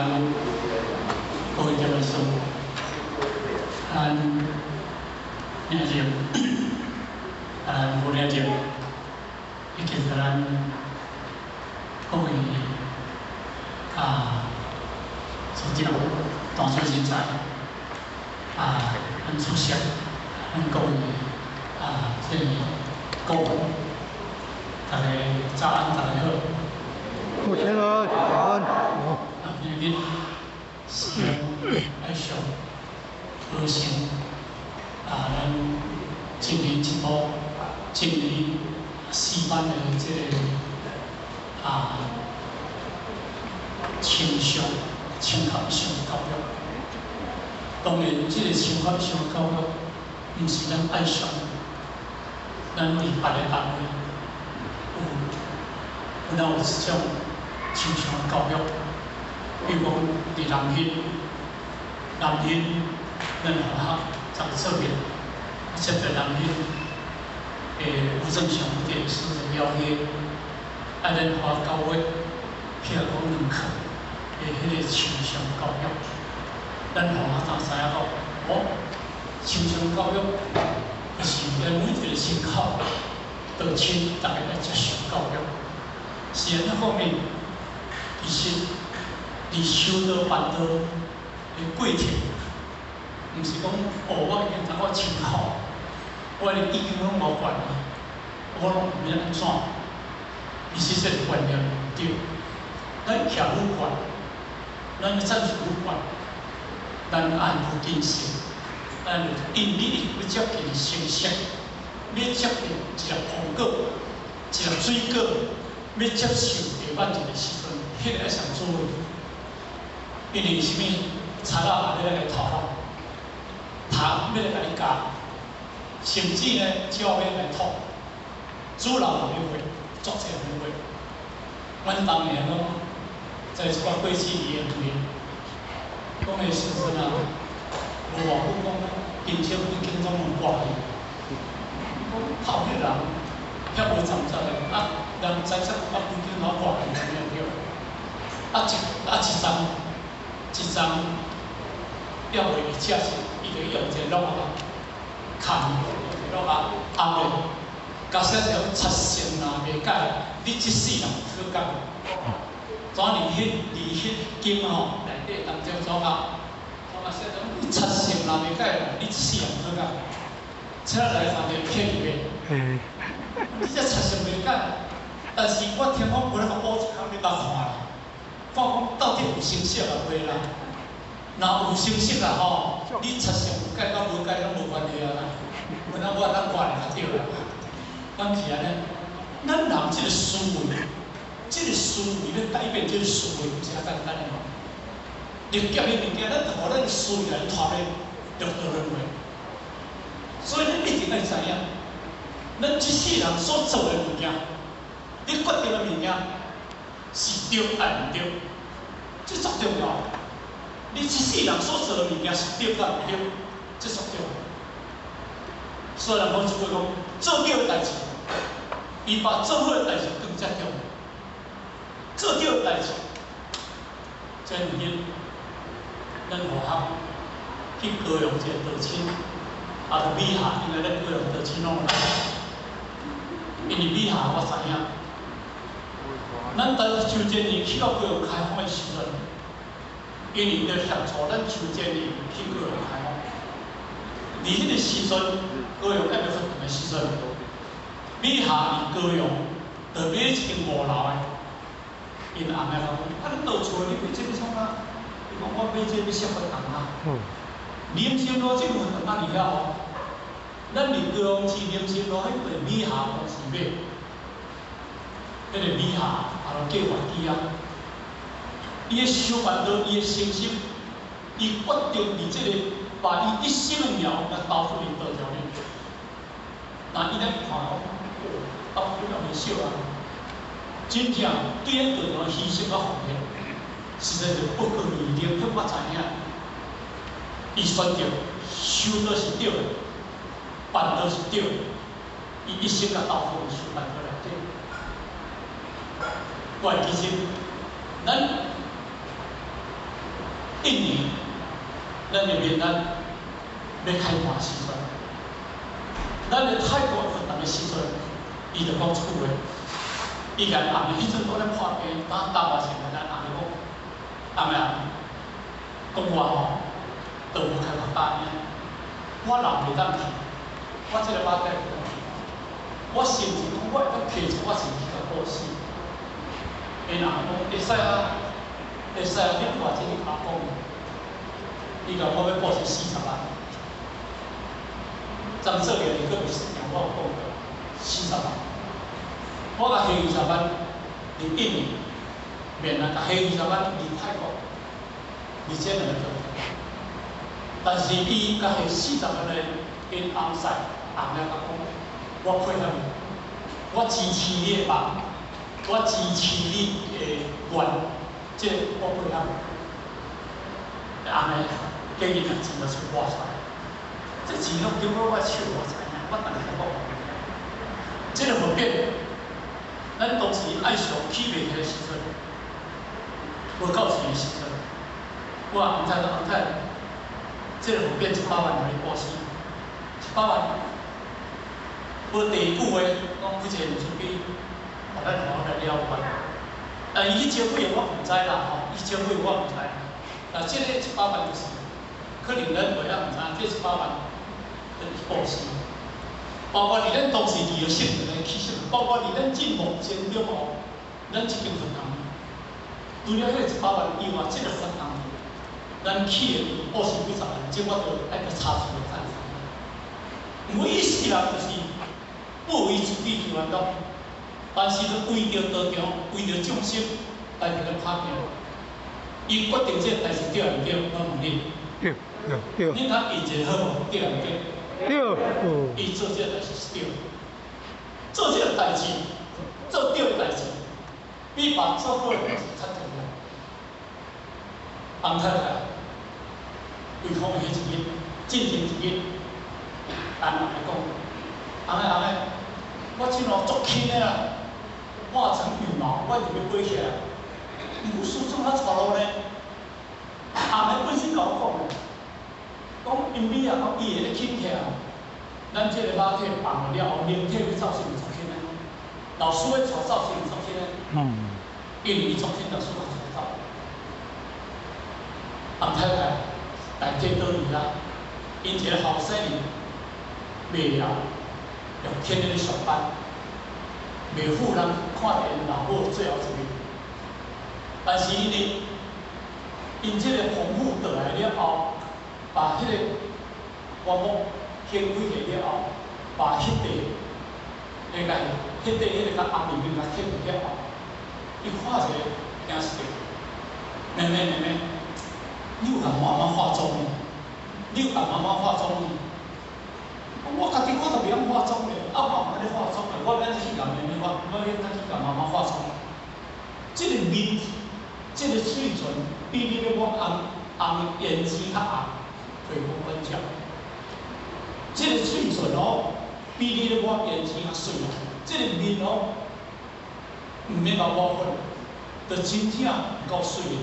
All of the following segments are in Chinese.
咱各位教授，咱领袖，副领袖，以及咱各位组长、当选人才咱出席，咱各位这顾问，大家早安，大家好。副先生，早安。今日是爱上好成咱今年一部今年4班的这个青少青合上教育。当然，这个青合上教育，毋是咱爱上，咱伫别个单位有这种青少教育。 比如讲，伫南京，咱学校怎做面，接着南京无正常电视的邀约，咱学校教育，譬如讲2课的迄个青少教育，咱学校当知影讲，青少教育就是咱每一个人口都请大家来接受教育，是安尼方面，其实。 伫修道办道的过程，毋是讲我已经知我清好，我连已经拢无管啊，我拢毋知安怎。其实这个观念唔对，咱徛愈悬，咱要赞许愈悬，咱按不定性，咱因你要接近成熟，要接近一粒苹果，一粒水果，要接受地板一个时阵，迄个要上做位。 因为什么？菜啊，要来炒啦，糖要来加，甚至呢，椒要来吐，主人也要会，作者也要会。阮当年咯，在一寡过去年里面，讲的时阵啊，无偌久讲，冰箱已经总拢挂去，泡迄人，遐无站在的，人知冰箱老挂去，对不对？一张。 一张要为伊食是，伊就用一个烙啊，砍烙啊，压的，假设要出成啊袂改，你即世人好讲，怎离迄经吼内底当中怎啊说种你出成啊袂改，你即世人好讲，请来三条骗你的，你这出成袂改，但是我听讲有咧甲补一项你捌看啦。 看讲到底有成色啊袂啦？若有成色啊吼，你出成有改到无改拢无关系啊啦。本来我咱管就对啦。咱是安尼，咱人这个思维，这个思维要改变，这个思维毋是遐简单的嘛。历劫的物件，咱互咱的思维来拖咧，就倒轮回。所以咱一定要知影，咱即世人所做的物件，你决定的物件。 是对还毋对？这足重要。你一世人所做的物件是对还毋对？这足重要。所以人讲一句讲，做对的代志，比把做好的代志更加重要。做对的代志，这原因，咱学校去高雄这个道亲，美校因为咱高雄道亲拢有来，因为美校我知影。 咱当秋建里去到高雄开放的时阵，因为要协助咱秋建里去高雄开放。伫迄个时阵，高雄还没发展的时阵，美校伫高雄就买一间5楼的，因阿妹讲，恁倒厝你买这个创啊？伊讲我买这要适合人啊。林森路这个发展哪里了？咱伫高雄市林森路迄个美校公司买。 迄个美校计划机啊，伊个修办到伊个成绩，伊决定伫即个把伊一生的苗来投入伊道条里。那伊咱看讲，投入了袂少啊，真正对咱道条牺牲甲奉献，实在是不可逆量。迄我知影，伊选择修倒是对的，办倒是对的，伊一生甲投入修办到内底。 我其实，咱印尼，咱的闽南要开盘时阵，咱的泰国河南的时阵，伊就讲厝话，伊甲阿妹迄阵我咧破病，打麻将，甲咱阿妹讲，阿妹啊，讲我吼，都无开发大呢，我人袂当去，我即个马仔袂当去，我甚至讲我会当摕出我身躯甲报死。因阿妹讲会使啊，会使啊，你看即个阿公，伊甲我要报是40万，张做嘅伊个袂实行，我有讲过40万，我甲下20万入印尼，免啊，甲下20万入泰国，而且两个做。但是伊甲下40万咧，因翁婿翁咧甲讲，我配合你，我支持你的梦，我支持你的愿，即我配合你。翁咧建议人钱就出拨出来，这钱拢叫我手无知影，我当然讲。即个分别，咱当时爱上起袂起的时阵，无够钱的时阵，我也毋知道翁太。这个分别100万互你报死，100万，无第2句话，讲迄个毋是比，互咱好来了解。但伊去招费我毋知啦吼，伊招费我毋知。那这个100万就是，可能咱袂晓毋知，这100万等于报死。包括伫咱当时利用性质来起性，包括伫咱进目前了后，咱即间分行，除了迄个100万以外，这个分行。咱起的80几十万，即我着爱个查出来看。每一世人就是不为自己去烦恼，但是着为着道场，为着众生来伫咧打拼。伊决定这代志对毋对，我问你。对。你看伊一个好无？对毋对？对。伊做这代志是对，做这个代志，做对的代志，比把做好的代志较重要。翁太太。对方的迄一日，进前一日，阿妈来讲，阿妹，我即路足轻的啦，化成羽毛，我就要飞起来。毋过师祖较带路呢，阿妹本身甲我讲的，讲因为啊，讲伊会咧轻起来，咱即个肉体放了后，灵体要走是毋足轻的。老师要带走是毋足轻的，因为伊足轻，老师较带走。翁太太。大体倒去啦，因一个后生人袂晓用天天咧上班，袂赴人看着因老母最后一面。但是因这个丰富倒来了后，把迄个棺木掀开去了后，把迄块那个迄块迄个甲红面甲掀开了后，伊看一个惊死着，妹。你有甲妈妈化妆呢？你有甲妈妈化妆呢？我家己我都袂晓化妆嘞，啊妈妈咧化妆嘞，我免去甲妹妹化，我免去甲妈妈化妆。这个面，这个嘴唇比你咧我红胭脂较红，皮肤很少。这个嘴唇哦，比你咧我胭脂较水啊。这个面哦，毋免甲我粉，就真正够水的。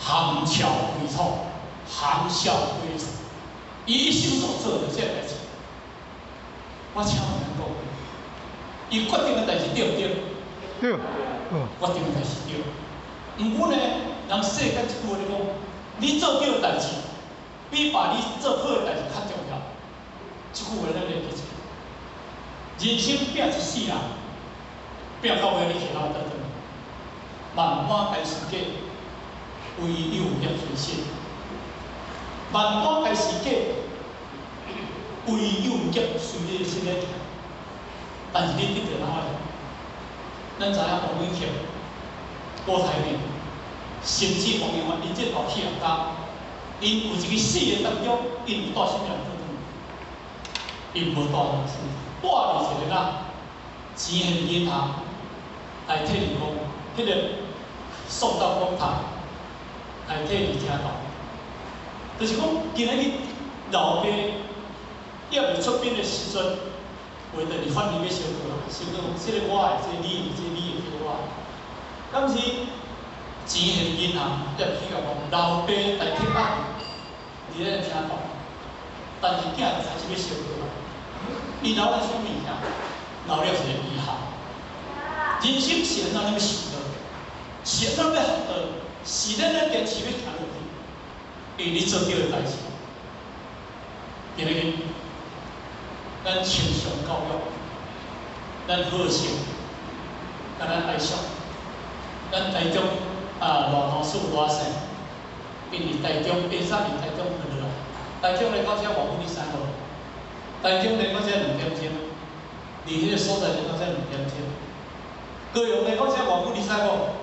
含笑归错，含笑归错，伊一生所做的这代志，我请问咱讲，伊决定的代志对毋对？对。决定的代志对。毋过呢，人世间一句话咧讲，你做对的代志，比把你做好的代志较重要。这句话咱来记住。人生拼一世人，拼到尾你去哪得到？万般该世界。唯有业随身，万般该世界，唯有业随你身咧行。但是你得着哪里？咱知影王永庆、郭台铭，甚至王永元，因这大企业家，因有一个事业当中，因有带什么人做主？因无带人出，带着一个人，钱还是银行来替你讲，迄个送到公堂。来替你听到，就是讲今仔日老爸还未出殡的时阵，为着你反而要烧过，烧过，这个我的，这个你的，这个你的，这个我的。但是钱现银行要去个讲老爸来贴吧，你咧听讲，但是囝就开始要烧过来，伊留了什么物件？留了一个遗憾。人生是安怎要想到，是安怎要学到，是咱咧坚持要行落去，因为你做对个代志。今日咱正常教育，咱好性，甲咱爱惜，咱台中大同市偌省，因为台中下山离台中远落来，台中来到遮偌久你知无？台中来到遮2点钟，离迄个所在来到遮2点钟。高雄来到遮偌久你知无？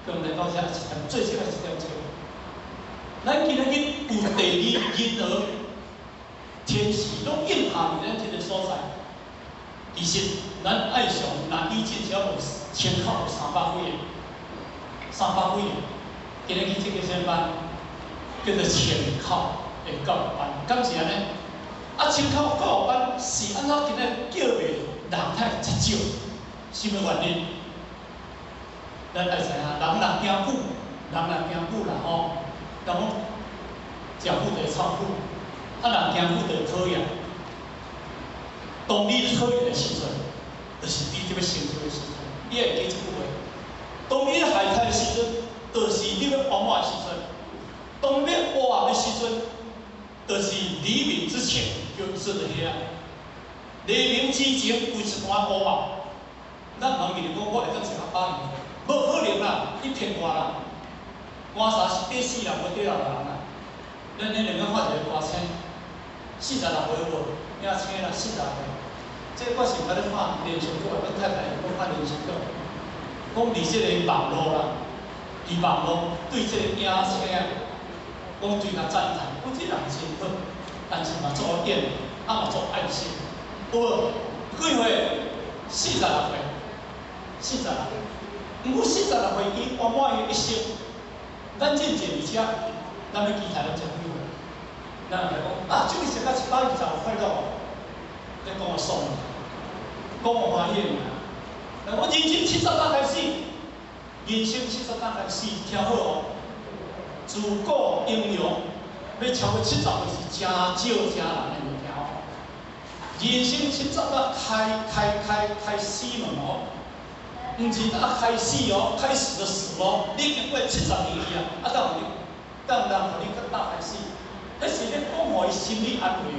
高雄来到遮1点，最少1点钟。咱今日有第二婴儿。天时拢应下伫咱即个所在，其实咱爱上南医进只有全考有300几个，300几个。今日去即个啥班，叫做全考的教育班，敢是安尼？全考教育班是安怎今日叫袂人太遮少？什么原因？咱爱知影，人若惊苦，人若惊苦啦吼，人讲食苦就会操苦。人惊苦就讨厌。当你讨厌的时阵，就是你要成就的时阵。你会记一句话：当你害怕的时阵，就是你要往外的时阵；当你要黑暗的时阵，就是黎明之前就是黑暗。黎明之前有一段黑暗。咱人认为讲我会当做8年，无可能啦！你骗我啦！我啥是第4人，无第6人啦。咱两个发一个歌星。46岁无，领青啦46岁。这我是甲咧看连续剧，阮太太讲看连续剧，讲伫即个网络啦，伫网络对即个影星啊，讲对他赞叹，讲这人真好，但是嘛做演，嘛做爱心，有无？几岁？46岁，46岁。毋过46岁，伊圆满伊一生。咱真正而且，咱要期待咱这几岁？咱来讲祝你生到120快乐哦！你讲我爽，讲我欢喜尔。我人生70档开始，人生70档开始，听好哦。自古英雄要超过70岁是真少真人的物件哦。人生70档开始门哦，毋是开始哦，开始的始哦。你经过70年以啊，当人互你更大开始。迄是咧讲互伊心理安慰，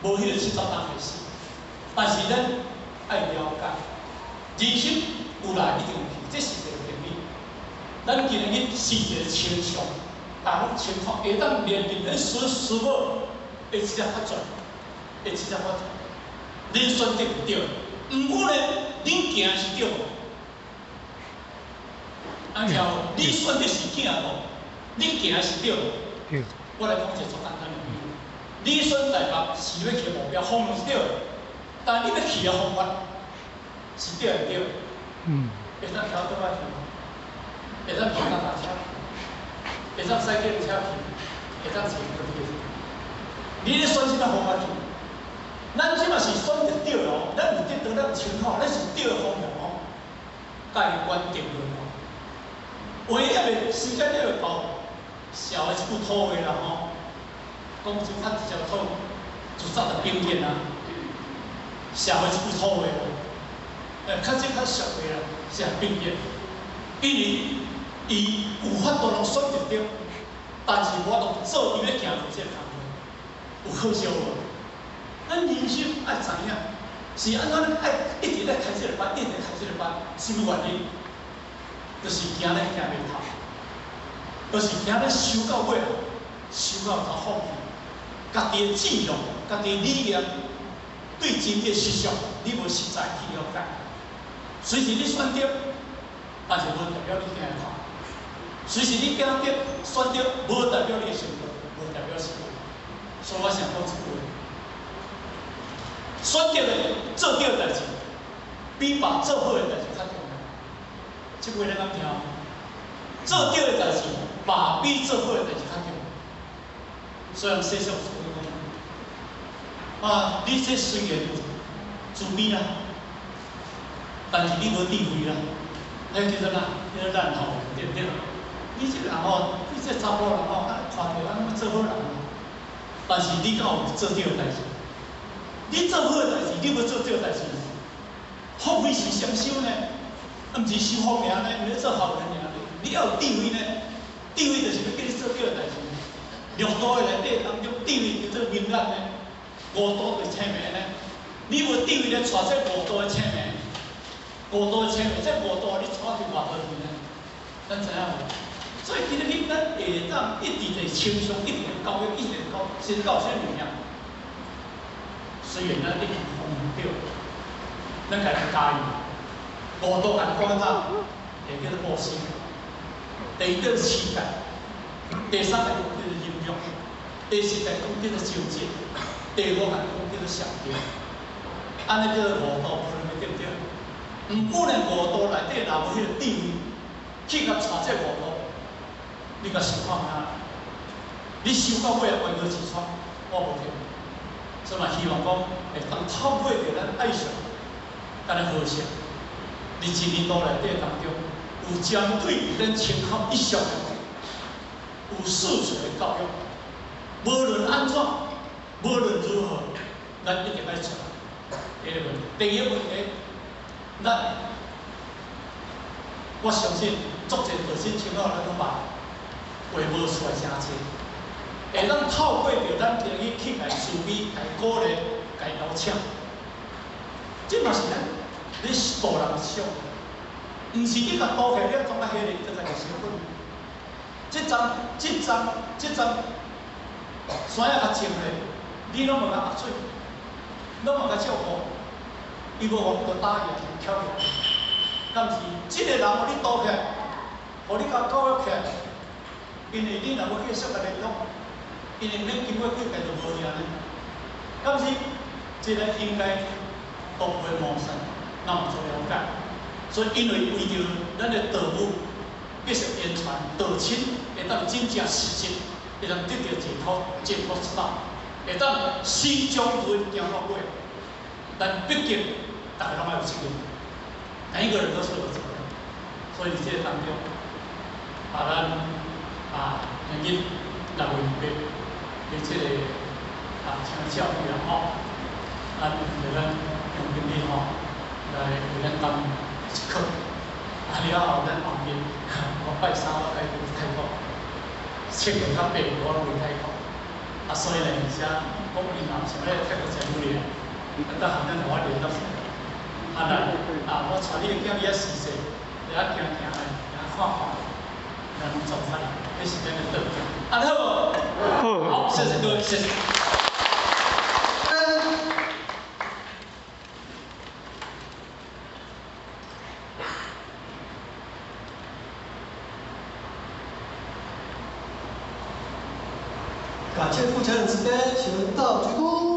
无迄个70档开始。但是咱爱了解，人生有来一定有去，这是一个定理。咱今日是一个清常，大家情况会当面临咱事物会直接发展，会直接发展。恁选择唔对，毋过咧，恁行是对。安条，你选择是囝无？恁行是对。我来讲一个最简单的比喻，你选台北是要去目标，方向是对的，但你要去的方法是对唔对？会当调倒来去，会当骑脚踏车，会当驶电车去，会当坐飞机去。你咧选什么方法去？咱即嘛是选择对哦，咱唔得到咱情况，咱是对的方向哦。概观定论哦，唯一的时间了到。小的一句土话啦吼，讲就较直接土，就早就经验啦。小的一句土话啦，较俗话啦，是经验。因为伊有法度能选择着，但是我都做伊要行路这个行业，有可惜无？咱人生爱知影，是安怎爱一直在开这个班，一直开这个班，什么原因？就是惊咱行袂透。就是今日修到尾，修到才放弃，家己的志向、家己的理念，对真嘅实相，你无实在去了解。虽是你选择，但是无代表你行会透；虽是你选择选择，无代表你会成功，无代表成功。所以我想讲一句话：选择的做对代志，比把做好的代志较重要。这话你敢听？做对的代志。把比做好的代志较重要，虽然世上所讲，你这虽然有自卑啦，但是你无智慧啦，那叫做哪？叫做烂好，对不对？你这个人吼，你这查甫人吼，看到咱要做好人，但是你敢有做对代志？你做好代志，你要做对代志，福慧是双修呢，毋是修福尔呢，毋是做好人尔。你要有智慧呢，智慧就是要叫你做对代志。六道的内底当中，智慧叫做明眼呢，五道就清明呢。你无智慧咧，带这五道的清明，五道的清明，这五道你带去偌多去呢？咱知影无？所以今日咱会当一直在清商，一直教育，一直教，先教啥物件？虽然咱一直风对，咱家己加油。五道人讲啊，会叫做报身。第一个是乞丐，第三个叫做淫欲，第四个叫做酒戒，第五个叫做上吊。安尼叫做五道，对不对？毋过呢，五道内底若无迄个智慧，去甲带这五道，你甲想看下，你想到尾啊，歪过一串，我无听。所以嘛，希望讲会当透过着咱爱上，咱的和谐，伫一年度内底当中，有针对咱青考以上的，有四处的教育，无论安怎，无论如何，咱一定爱出来。第一个问题，第一个问题，我相信足侪核心青考咱拢把话无出来真济。会当透过着咱朋友去来思维、来鼓励、来邀请，这嘛是咱你大人想，毋是你甲倒起了，总甲迄个就来小本。这站，山也较静咧，你拢无甲压水，拢无甲照顾，伊无往个打伊跳起来。但是这个人互你倒起来，互你甲教育起来，因为你若要继续甲联络。因为恁经过几届就无赢呢，但是这个应该突破盲山，咱有做了解。所以因为为着咱的道务继续言传道亲，会当真正实质，会当得到解脱之道，会当心将论行到尾。但毕竟大家拢爱有责任，每一个人都是有责任。所以在这当中，把咱人日来为备。对这个像教育啊吼，咱为咱用心力吼来为咱当一课，了后咱后面我拜三我开始开课，切个较白我拢会开课，所以呢，像我们银行想要开个节目咧，等下咱同我联络起来，我带你去遐试试，你行行来，看看，咱做法啦，这是咱的道理。好，谢谢各位，谢谢。感谢副校长之间，请到鞠躬。